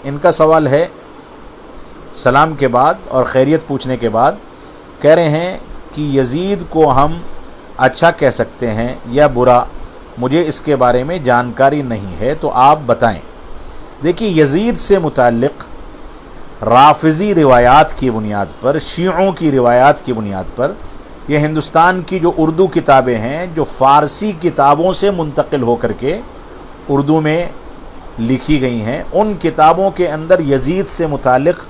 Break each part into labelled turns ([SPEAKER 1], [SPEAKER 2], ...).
[SPEAKER 1] ان کا سوال ہے سلام کے بعد اور خیریت پوچھنے کے بعد، کہہ رہے ہیں کہ یزید کو ہم اچھا کہہ سکتے ہیں یا برا؟ مجھے اس کے بارے میں جانکاری نہیں ہے تو آپ بتائیں۔ دیکھیے، یزید سے متعلق رافضی روایات کی بنیاد پر، شیعوں کی روایات کی بنیاد پر، یہ ہندوستان کی جو اردو کتابیں ہیں جو فارسی کتابوں سے منتقل ہو کر کے اردو میں لکھی گئی ہیں، ان کتابوں کے اندر یزید سے متعلق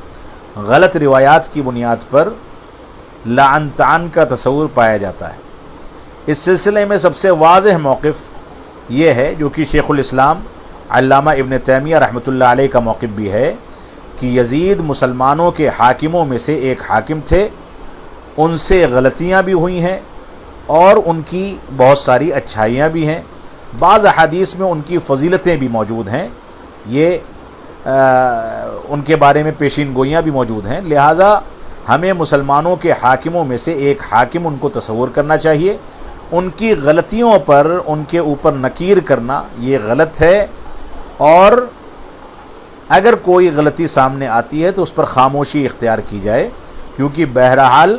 [SPEAKER 1] غلط روایات کی بنیاد پر لعن طعن کا تصور پایا جاتا ہے۔ اس سلسلے میں سب سے واضح موقف یہ ہے، جو کہ شیخ الاسلام علامہ ابن تیمیہ رحمۃ اللہ علیہ کا موقف بھی ہے، کہ یزید مسلمانوں کے حاکموں میں سے ایک حاکم تھے، ان سے غلطیاں بھی ہوئی ہیں اور ان کی بہت ساری اچھائیاں بھی ہیں، بعض احادیث میں ان کی فضیلتیں بھی موجود ہیں، یہ ان کے بارے میں پیشین گوئیاں بھی موجود ہیں۔ لہٰذا ہمیں مسلمانوں کے حاکموں میں سے ایک حاکم ان کو تصور کرنا چاہیے، ان کی غلطیوں پر ان کے اوپر نکیر کرنا یہ غلط ہے، اور اگر کوئی غلطی سامنے آتی ہے تو اس پر خاموشی اختیار کی جائے، کیونکہ بہرحال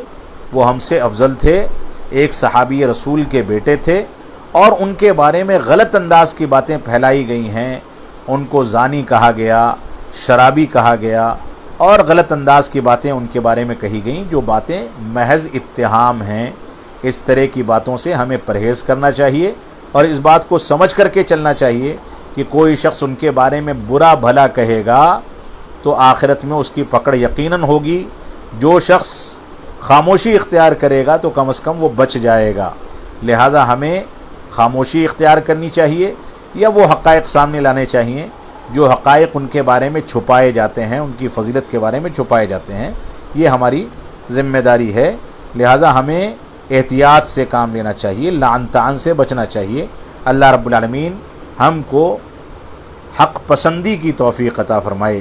[SPEAKER 1] وہ ہم سے افضل تھے، ایک صحابی رسول کے بیٹے تھے، اور ان کے بارے میں غلط انداز کی باتیں پھیلائی گئی ہیں، ان کو زانی کہا گیا، شرابی کہا گیا، اور غلط انداز کی باتیں ان کے بارے میں کہی گئیں، جو باتیں محض اتہام ہیں۔ اس طرح کی باتوں سے ہمیں پرہیز کرنا چاہیے، اور اس بات کو سمجھ کر کے چلنا چاہیے کہ کوئی شخص ان کے بارے میں برا بھلا کہے گا تو آخرت میں اس کی پکڑ یقیناً ہوگی۔ جو شخص خاموشی اختیار کرے گا تو کم از کم وہ بچ جائے گا۔ لہٰذا ہمیں خاموشی اختیار کرنی چاہیے، یا وہ حقائق سامنے لانے چاہیے جو حقائق ان کے بارے میں چھپائے جاتے ہیں، ان کی فضیلت کے بارے میں چھپائے جاتے ہیں۔ یہ ہماری ذمہ داری ہے، لہٰذا ہمیں احتیاط سے کام لینا چاہیے، لعن طعن سے بچنا چاہیے۔ اللہ رب العالمین ہم کو حق پسندی کی توفیق عطا فرمائے۔